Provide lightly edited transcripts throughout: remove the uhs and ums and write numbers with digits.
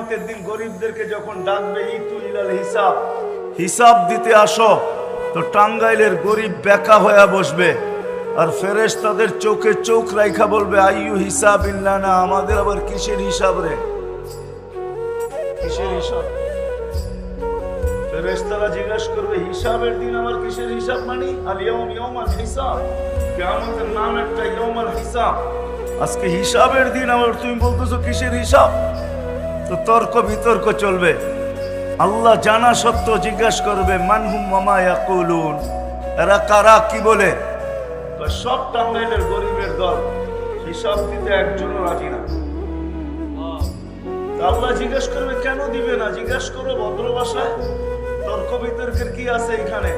কিয়ামতের দিন গরিবদেরকে যখন ডাকবে ইতু ইলাল হিসাব, হিসাব দিতে আসো, তো টাঙ্গাইলের গরিব বেকা হয়ে বসবে আর ফেরেশতাদের চোখে চোখ রাইখা বলবে আইয়ু হিসাব ইল্লানা, আমাদের আবার কিসের হিসাব রে, কিসের হিসাব? ফেরেশতারা জিজ্ঞাসা করবে হিসাবের দিন আমার কিসের হিসাব? মানে আল ইয়াউম ইয়াউমাল হিসাব, কিয়ামতের নাম একটা ইয়াউমাল হিসাব। আজকে হিসাবের দিন আমার তুমি বলতেছো কিসের হিসাব? তো তর্ক বিতর্ক চলবে। আল্লাহ জানা সত্ত্বেও জিজ্ঞাসা করবে মানহুম ওয়া ইয়াকুলুন, এরা কারা, কি বলে? সব টাঙ্গাইলের গরিবের দল, হিসাব দিতে একজনও রাজি না। আল্লাহ জিজ্ঞাসা করবে কেন দিবে না? জিজ্ঞাসা করো ভদ্র ভাষায়। তর্ক বিতর্কের কি আছে এখানে?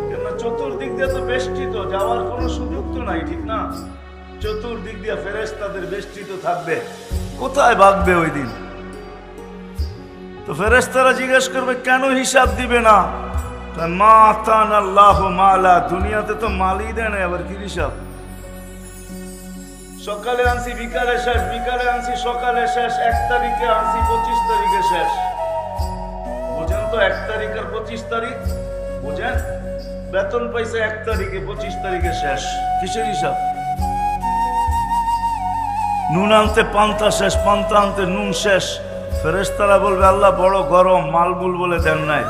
কেন চতুর্দিক দিয়ে তো বেষ্টিত, যাওয়ার কোনো সুযোগ তো নাই, ঠিক না? চতুর্দিক দিয়ে ফেরেশতাদের বেষ্টিত থাকবে, কোথায় ভাগবে ওই দিন? তো ফেরেশতারা জিজ্ঞাসা করবে কেন হিসাব দিবে না? মা আতানা আল্লাহু মালা, দুনিয়াতে তো মালই দেয় না, আবার কি হিসাব? সকালে আনছি বিকালে শেষ, বিকালে আনছি সকালে শেষ, 1 তারিখে আনছি 25 তারিখে শেষ। বুঝেন তো 1 তারিখ আর 25 তারিখ বুঝেন? বেতন পাইছে 1 তারিখে, 25 তারিখে শেষ, কিসের হিসাব? নুন আনতে পান্তা শেষ, পান্তা আনতে নুন শেষ। ফেরেশতারা বলবে আল্লাহ বড় গরম, মালমুল বলে দেন নাই,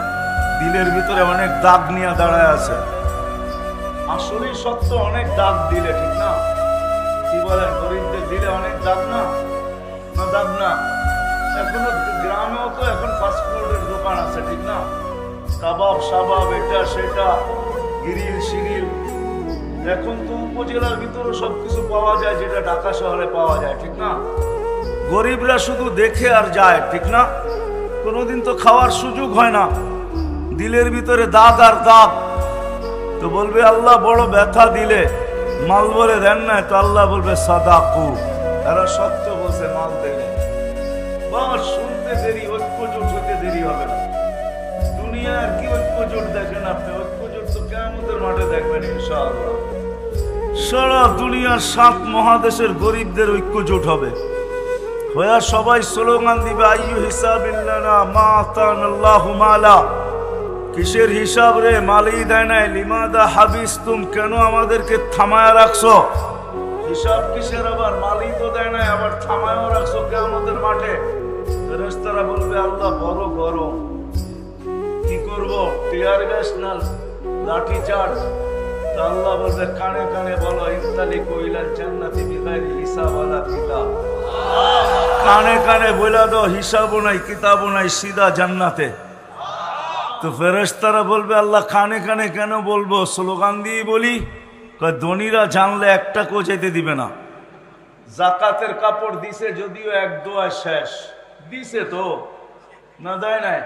দিলের ভিতরে অনেক দাগ নিয়ে দাঁড়ায় আছে। আসলেই সত্য, অনেক দাগ দিলে, ঠিক না? কি বলেন, গরিবদের দিলে অনেক দাগ না? না দাগ না? এখনো গ্রামেও তো এখন ফাস্টফুডের দোকান আছে, ঠিক না? কাবাব সাবাব, এটা সেটা, গিরিল শিরিল, এখন তো উপজেলার ভিতরে সবকিছু পাওয়া যায় যেটা ঢাকা শহরে পাওয়া যায়, ঠিক না? গরিবরা শুধু দেখে আর যায়, ঠিক না? কোনোদিন তো খাওয়ার সুযোগ হয় না, দিলের ভিতরে দাগ আর দাগ। তো বলবে আল্লাহ বড় ব্যথা দিলে, মাল বলে দেন না, তো আল্লাহ বলবে সাদাকু, এরা সত্য বলছে, মাল দেবে। বাস শুনতে দেরি, ঐক্যজোট হতে দেরি হবে না। দুনিয়ার কি ঐক্যজোট দেখেন আপনি? ঐক্যজোট তো কিয়ামতের মাঠে দেখবেন ইনশাআল্লাহ। সারা দুনিয়ার 7 মহাদেশের গরিবদের ঐক্যজোট হবে, হয়ে সবাই স্লোগান দিবে আইয়ু হিসাবিল্লানা মা আতানাল্লাহু মালা, কিসের হিসাব রে, মালই দেয় নাই। লিমাদা হাবিসতুম, কেন আমাদেরকে থামায়া রাখছো? হিসাব কিসের আবার? মালই তো দেয় নাই, আবার থামায়াও রাখছো কিয়ামতের মাঠে। ফেরেশতারা বলবে আল্লাহ বড় গরম, কি করব, টিয়ার গ্যাস না লাঠি চার্জ? তো আল্লাহ বলবে কানে কানে বলো ইনতালিকু ইলাল জান্নাতি বিগাইরি হিসাব ওয়ালা কিতাব, কানে কানে বলে দাও হিসাবও নাই কিতাবও নাই, সিধা জান্নাতে। তো ফেরেশতারা বলবে আল্লাহ কানে কানে কেন বলবো, স্লোগান দিয়ে বলি। ধনীরা জানলে একটা কো যেতে দিবে না। জাকাতের কাপড় দিছে যদিও 1 দোয়া শেষ, দিছে তো না দেয় নাই?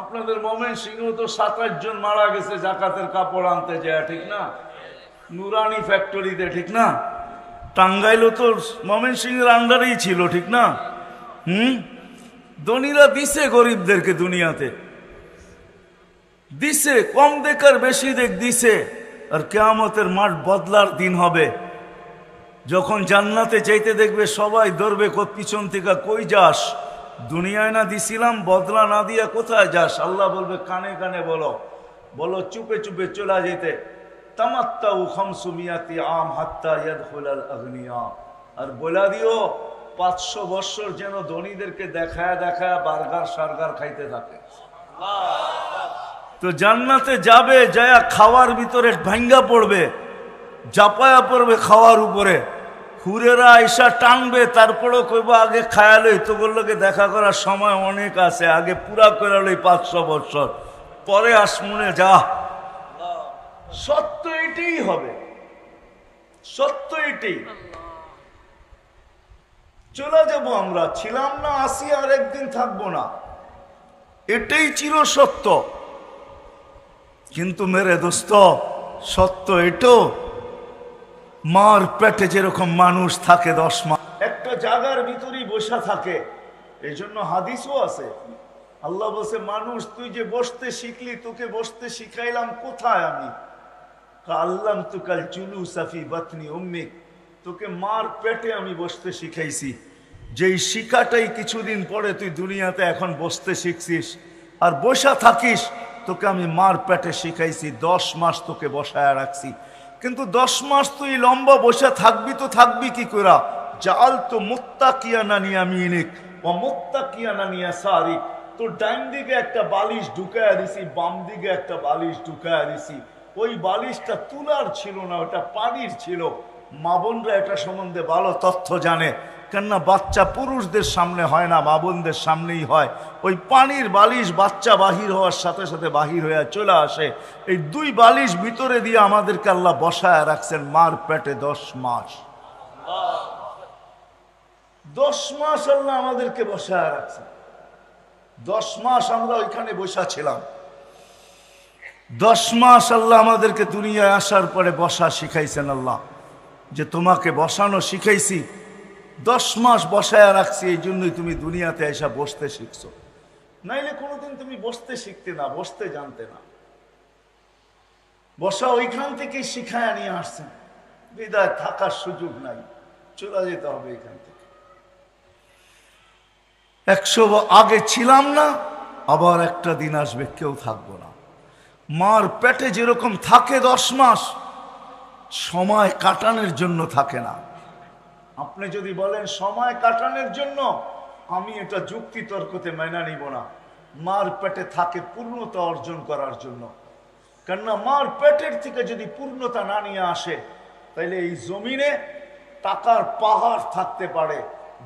আপনাদের ময়মনসিংহ তো 27 জন মারা গেছে জাকাতের কাপড় আনতে যায়, ঠিক না? নুরানি ফ্যাক্টরিতে, ঠিক না? টাঙ্গাইলও তো ময়মনসিংহের আন্ডারেই ছিল, ঠিক না? ধনীরা দিছে গরিবদেরকে, দুনিয়াতে দিছে, কম দেখার বেশি দেখ দিছে। আর কিয়ামতের মাঠ বদলার দিন হবে, যখন জান্নাতে যাইতে দেখবে সবাই ধরবে পিছন থেকে, কই যাস? দুনিয়ায় না দিছিলাম, বদলা না দিয়া কোথায় যাস? আল্লাহ বলবে কানে কানে বলো, বলো চুপে চুপে চলে যেতে। তামাত্তাউ 500 আম হাত্তা ইয়াদখুলাল আগনিয়া, আর বলা দিও 500 বছর যেন ধনীদেরকে দেখায় দেখায় বার্গার সার্গার খাইতে থাকে। তো জান্নাতে যাবে, যায়া খাওয়ার ভিতরে ভাঙ্গা পড়বে, জাপায়া পড়বে খাওয়ার উপরে, হুরেরা আইসা টানবে, তারপরেও কইব আগে খায়ালই তো বললোকে দেখা করার সময় অনেক আছে, আগে পুরা করে লই 500 বছর পরে আসমুনে যা। সত্য এটাই হবে, সত্য এটাই। চলে যাব আমরা, ছিলাম না, আসি, আর একদিন থাকবো না, এটাই চির সত্য। কিন্তু মেরে দোস্ত, সত্য এটো, মার পেটে যেরকম মানুষ থাকে 10 মাস একটা জায়গার ভিতরেই বসা থাকে, এই জন্য হাদিসও আছে। আল্লাহ বলছে মানুষ তুই যে বসতে শিখলি, তোকে বসতে শিখাইলাম কোথায় আমি? আল্লাম তুকাল জুলুসা ফি বাতনি উম্মিক, তোকে মার পেটে আমি বসতে শিখাইছি। যেই শিখাটাই কিছুদিন পরে তুই দুনিয়াতে এখন বসতে শিখছিস আর বসা থাকিস, তোকে আমি মার পেটে শিখাইছি, 10 মাস তোকে বসায় রাখছি, কিন্তু 10 মাস তুই লম্বা বসে থাকবি তো থাকবি কি করে? জাল তো মুত্তাকিয়ানা নিয়ামিনিক ও মুত্তাকিয়ানা নিয়াসারিক, তোর ডাইন দিকে একটা বালিশ ঢুকায়া দিছি, বাম দিকে একটা বালিশ ঢুকায়া দিছি। ওই বালিশটা তুলার ছিল না, ওটা পানির ছিল। মা বোনরা এটা সম্বন্ধে ভালো তথ্য জানে, কেননা বাচ্চা পুরুষদের সামনে হয় না, মা বোনদের সামনেই হয়। ওই পানির বালিশ বাচ্চা বাহির হওয়ার সাথে সাথে বাহির হয়ে চলে আসে। এই 2 বালিশ ভিতরে দিয়ে আমাদেরকে আল্লাহ বসায় রাখছেন মার পেটে 10 মাস। 10 মাস আল্লাহ আমাদেরকে বসায় রাখছেন। 10 মাস আমরা ওইখানে বসা ছিলাম। 10 মাস আল্লাহ আমাদেরকে দুনিয়ায় আসার পরে বসা শিখাইছেন। আল্লাহ যে তোমাকে বসানো শিখাইছি, 10 মাস বসায় রাখছি, এই জন্যই তুমি দুনিয়াতে এসে বসতে শিখছো। নাইলে কোনোদিন তুমি বসতে শিখতে না, বসতে জানতে না। বসা ওইখান থেকেই শিখায় নিয়ে আসছেন, বিদায় থাকার সুযোগ নাই, চলে যেতে হবে এখান থেকে। 100 আগে ছিলাম না, আবার একটা দিন আসবে কেউ থাকবো না। মার পেটে যেরকম থাকে 10 মাস, সময় কাটানোর জন্য থাকে না। আপনি যদি বলেন সময় কাটানোর জন্য, আমি এটা যুক্তি তর্কতে মেনে নিব না। মার পেটে থাকে পূর্ণতা অর্জন করার জন্য। কেননা মার পেটের থেকে যদি পূর্ণতা না নিয়ে আসে, তাইলে এই জমিনে টাকার পাহাড় থাকতে পারে।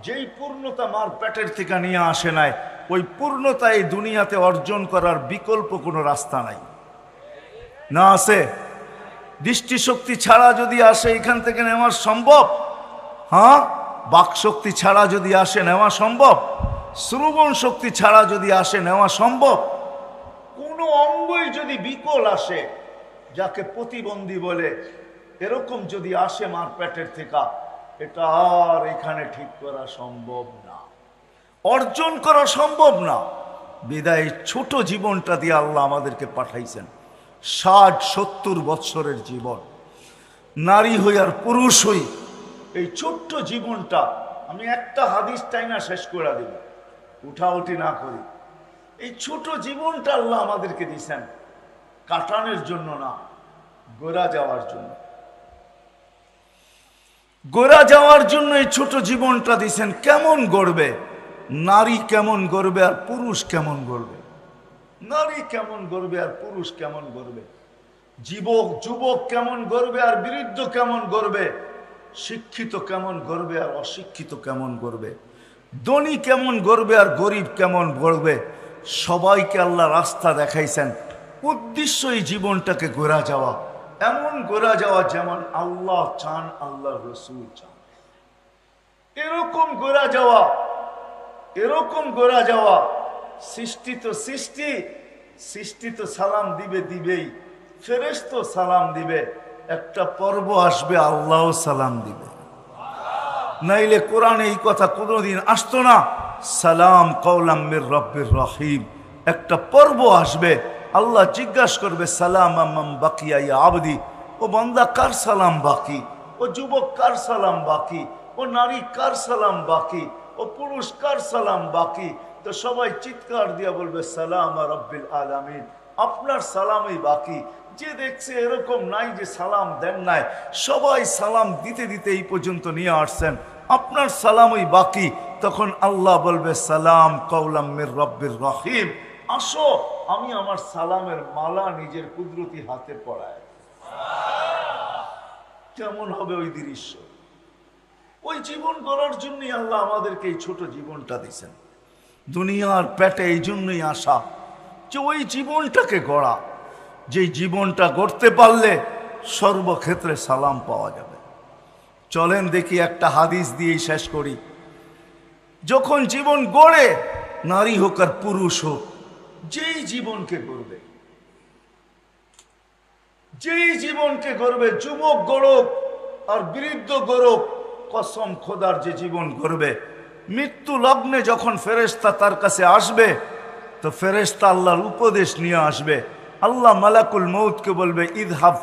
যেই পূর্ণতা মার পেটের থেকে নিয়ে আসে নাই, ওই পূর্ণতা এই দুনিয়াতে অর্জন করার বিকল্প কোনো রাস্তা নাই। না আছে? দৃষ্টিশক্তি ছাড়া যদি আসে এখান থেকে নেওয়া সম্ভব? হ্যাঁ। বাকশক্তি ছাড়া যদি আসে নেওয়া সম্ভব? শ্রবণ শক্তি ছাড়া যদি আসে নেওয়া সম্ভব? কোনো অঙ্গই যদি বিকল আসে, যাকে প্রতিবন্ধী বলে, এরকম যদি আসে মার পেটের থেকে, এটা আর এখানে ঠিক করা সম্ভব না, অর্জন করা সম্ভব না। বিদায় ছোট জীবনটা দিয়ে আল্লাহ আমাদেরকে পাঠাইছেন। 60-70 বৎসরের জীবন, নারী হই আর পুরুষ হই, এই ছোট্ট জীবনটা। আমি একটা হাদিস টাইনা শেষ করে দিব, উঠাউঠি না করি। এই ছোট জীবনটা আল্লাহ আমাদেরকে দিয়েছেন কাটানোর জন্য না, গোরা যাওয়ার জন্য। গোরা যাওয়ার জন্য এই ছোট জীবনটা দিয়েছেন। কেমন গড়বে? নারী কেমন গড়বে আর পুরুষ কেমন গড়বে? নারী কেমন গড়বে আর পুরুষ কেমন গড়বে? যুবক কেমন গড়বে আর বৃদ্ধ কেমন গড়বে? শিক্ষিত কেমন গড়বে আর অশিক্ষিত কেমন গড়বে? ধনী কেমন গড়বে আর গরিব কেমন গড়বে? সবাইকে আল্লাহ রাস্তা দেখাইছেন। উদ্দেশ্য এই জীবনটাকে গোরা যাওয়া, এমন গোরা যাওয়া যেমন আল্লাহ চান, আল্লাহ রসুল চান। এরকম গোরা যাওয়া, এরকম গোরা যাওয়া। সৃষ্টি তো সালাম দিবেই, ফেরেশতা সালাম দিবে। একটা পর্ব আসবে আল্লাহ সালাম দিবে, নাইলে কোরআনে এই কথা কোনোদিন আসতো না। সালাম কওলাম মির রব্বির রহিম। একটা পর্ব আসবে, আল্লাহ জিজ্ঞাসা করবে সালাম আম্মাম বাকিয়া ইয়া আবদি। ও বান্দা কার সালাম বাকি? ও যুবক কার সালাম বাকি? ও নারী কার সালাম বাকি? ও পুরুষ কার সালাম বাকি? তো সবাই চিৎকার দিয়া বলবে সালাম রব্বিল আলামিন, আপনার সালামই বাকি। যে দেখছে এরকম নাই যে সালাম দেন নাই, সবাই সালাম দিতে দিতে এই পর্যন্ত নিয়ে আসছেন, আপনার সালামই বাকি। তখন আল্লাহ বলবে সালাম কওলাম মির রব্বির রহিম, আসো আমি আমার সালামের মালা নিজের কুদরতি হাতে পড়াই। কেমন হবে ওই দৃশ্য? ওই জীবন গড়ার জন্যই আল্লাহ আমাদেরকে এই ছোট জীবনটা দিয়েছেন। দুনিয়ার পেটে এই জন্যই আসা যে ওই জীবনটাকে গড়া, যে জীবনটা গড়তে পারলে সর্বক্ষেত্রে সালাম পাওয়া যাবে। চলেন দেখি একটা হাদিস দিয়েই শেষ করি। যখন জীবন গড়ে, নারী হোক আর পুরুষ হোক, যেই জীবনকে গড়বে, যেই জীবনকে গড়বে, যুবক গড়ক আর বৃদ্ধ গড়ক, কসম খোদার যে জীবন গড়বে, মৃত্যু লগ্নে যখন ফেরেশতা তার কাছে আসবে, তো ফেরেশতা আল্লাহর উপদেশ নিয়ে আসবে। আল্লাহ মালাকুল মউতকে বলবে ইযহাব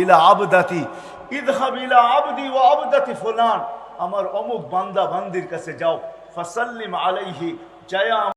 ইলা আবদাতি, ইযহাব ইলা আবদি ওয়া আবদাতি ফুলান, আমার অমুক বান্দা বান্দির কাছে যাও, ফাসাল্লিম আলাইহি, জয়া